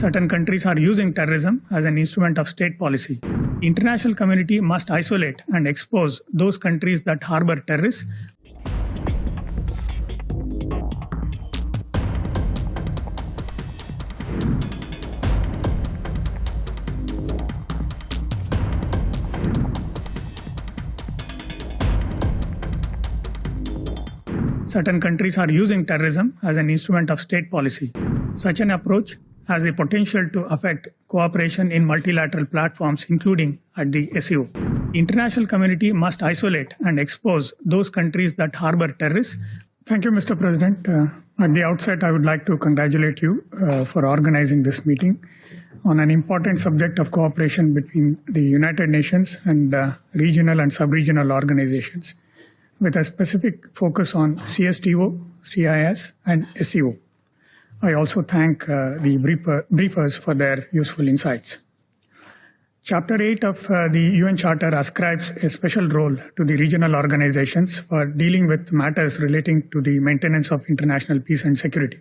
Certain countries are using terrorism as an instrument of state policy. The international community must isolate and expose those countries that harbor terrorists. Certain countries are using terrorism as an instrument of state policy. Such an approach has the potential to affect cooperation in multilateral platforms, including at the SEO. The international community must isolate and expose those countries that harbor terrorists. Thank you, Mr. President. At the outset, I would like to congratulate you for organizing this meeting on an important subject of cooperation between the United Nations and regional and sub-regional organizations, with a specific focus on CSTO, CIS, and SEO. I also thank the briefers for their useful insights. Chapter 8 of the UN Charter ascribes a special role to the regional organizations for dealing with matters relating to the maintenance of international peace and security.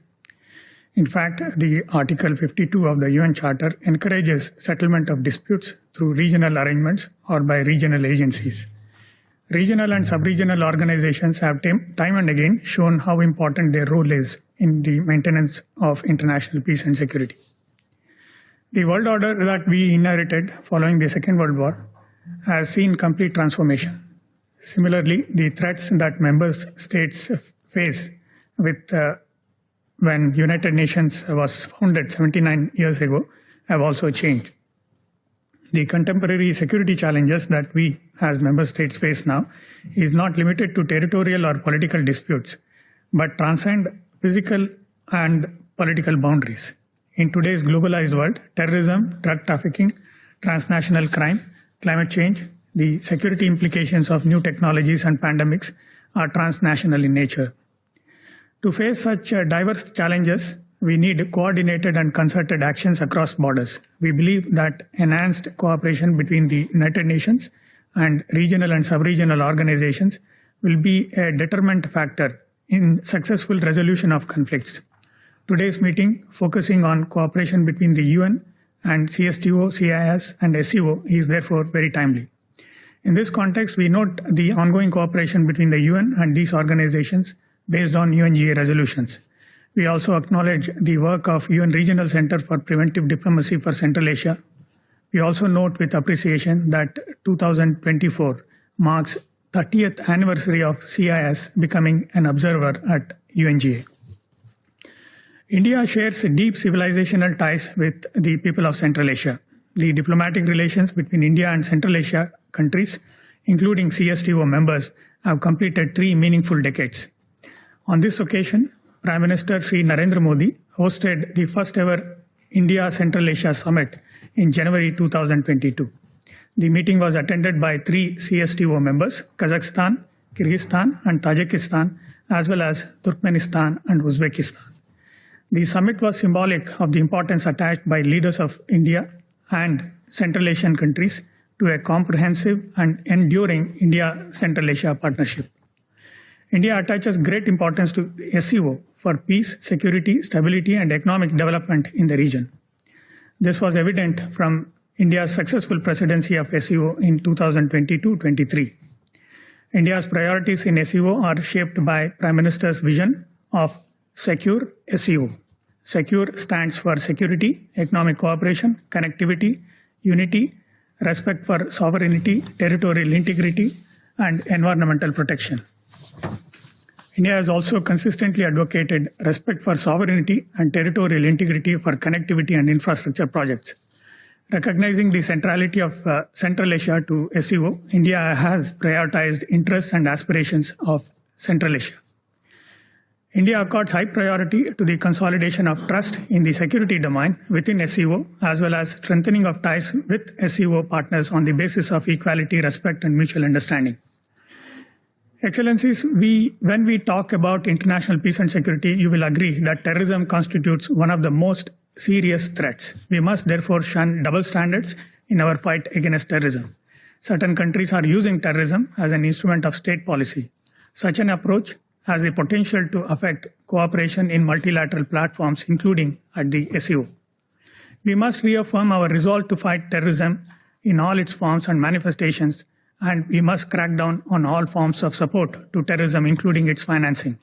In fact, the Article 52 of the UN Charter encourages settlement of disputes through regional arrangements or by regional agencies. Regional and sub-regional organizations have time and again shown how important their role is in the maintenance of international peace and security. The world order that we inherited following the Second World War has seen complete transformation. Similarly, the threats that member states face when United Nations was founded 79 years ago have also changed. The contemporary security challenges that we as member states face now is not limited to territorial or political disputes, but transcend physical and political boundaries. In today's globalized world, terrorism, drug trafficking, transnational crime, climate change, the security implications of new technologies and pandemics are transnational in nature. To face such diverse challenges, we need coordinated and concerted actions across borders. We believe that enhanced cooperation between the United Nations and regional and sub-regional organizations will be a determinant factor in successful resolution of conflicts. Today's meeting, focusing on cooperation between the UN and CSTO, CIS, and SEO, is therefore very timely. In this context, we note the ongoing cooperation between the UN and these organizations based on UNGA resolutions. We also acknowledge the work of UN Regional Center for Preventive Diplomacy for Central Asia. We also note with appreciation that 2024 marks 30th anniversary of CIS becoming an observer at UNGA. India shares deep civilizational ties with the people of Central Asia. The diplomatic relations between India and Central Asia countries, including CSTO members, have completed 3 meaningful decades. On this occasion, Prime Minister Shri Narendra Modi hosted the first ever India-Central Asia Summit in January 2022. The meeting was attended by 3 CSTO members, Kazakhstan, Kyrgyzstan, and Tajikistan, as well as Turkmenistan and Uzbekistan. The summit was symbolic of the importance attached by leaders of India and Central Asian countries to a comprehensive and enduring India-Central Asia partnership. India attaches great importance to SEO for peace, security, stability, and economic development in the region. This was evident from India's successful presidency of SEO in 2022-23. India's priorities in SEO are shaped by Prime Minister's vision of Secure SEO. Secure stands for security, economic cooperation, connectivity, unity, respect for sovereignty, territorial integrity, and environmental protection. India has also consistently advocated respect for sovereignty and territorial integrity for connectivity and infrastructure projects. Recognizing the centrality of Central Asia to SEO, India has prioritized interests and aspirations of Central Asia. India accords high priority to the consolidation of trust in the security domain within SEO, as well as strengthening of ties with SEO partners on the basis of equality, respect, and mutual understanding. Excellencies, when we talk about international peace and security, you will agree that terrorism constitutes one of the most serious threats. We must therefore shun double standards in our fight against terrorism. Certain countries are using terrorism as an instrument of state policy. Such an approach has the potential to affect cooperation in multilateral platforms, including at the SEO. We must reaffirm our resolve to fight terrorism in all its forms and manifestations, and we must crack down on all forms of support to terrorism, including its financing.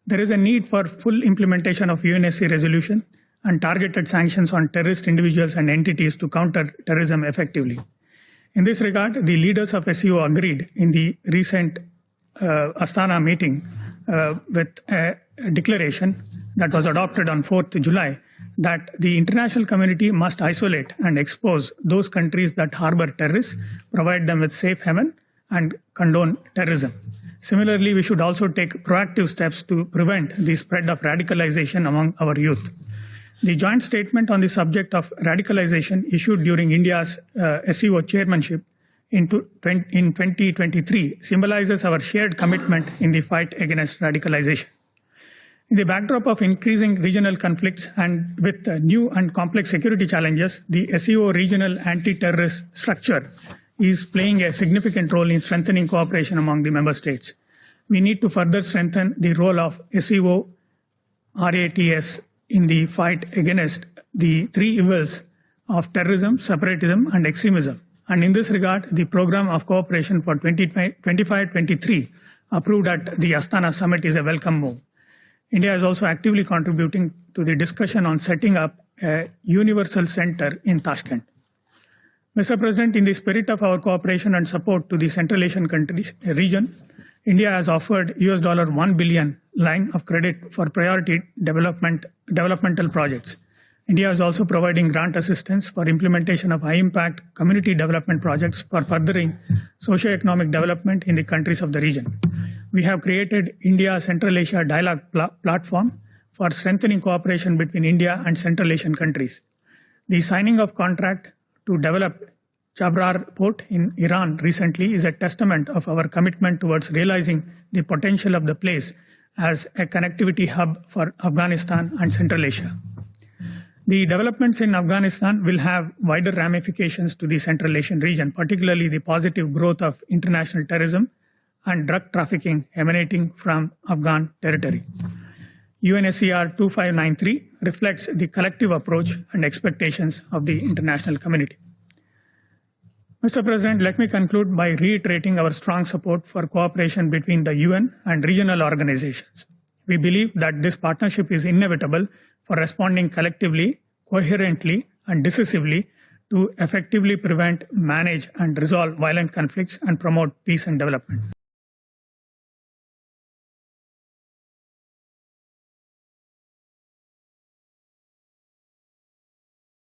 There is a need for full implementation of UNSC resolution and targeted sanctions on terrorist individuals and entities to counter terrorism effectively. In this regard, the leaders of SCO agreed in the recent Astana meeting with a declaration that was adopted on 4th July that the international community must isolate and expose those countries that harbor terrorists, provide them with safe haven, and condone terrorism. Similarly, we should also take proactive steps to prevent the spread of radicalization among our youth. The joint statement on the subject of radicalization issued during India's SCO chairmanship in 2023 symbolizes our shared commitment in the fight against radicalization. In the backdrop of increasing regional conflicts and with new and complex security challenges, the SCO regional anti-terrorist structure is playing a significant role in strengthening cooperation among the member states. We need to further strengthen the role of SCO RATS in the fight against the three evils of terrorism, separatism, and extremism. And in this regard, the Program of Cooperation for 25-23 approved at the Astana Summit is a welcome move. India is also actively contributing to the discussion on setting up a universal center in Tashkent. Mr. President, in the spirit of our cooperation and support to the Central Asian countries region, India has offered $1 billion line of credit for priority developmental projects. India is also providing grant assistance for implementation of high-impact community development projects for furthering socio-economic development in the countries of the region. We have created India-Central Asia Dialogue Platform for strengthening cooperation between India and Central Asian countries. The signing of contract to develop Chabrar port in Iran recently is a testament of our commitment towards realizing the potential of the place as a connectivity hub for Afghanistan and Central Asia. The developments in Afghanistan will have wider ramifications to the Central Asian region, particularly the positive growth of international terrorism and drug trafficking emanating from Afghan territory. UNSCR 2593 reflects the collective approach and expectations of the international community. Mr. President, let me conclude by reiterating our strong support for cooperation between the UN and regional organizations. We believe that this partnership is inevitable for responding collectively, coherently, and decisively to effectively prevent, manage, and resolve violent conflicts and promote peace and development.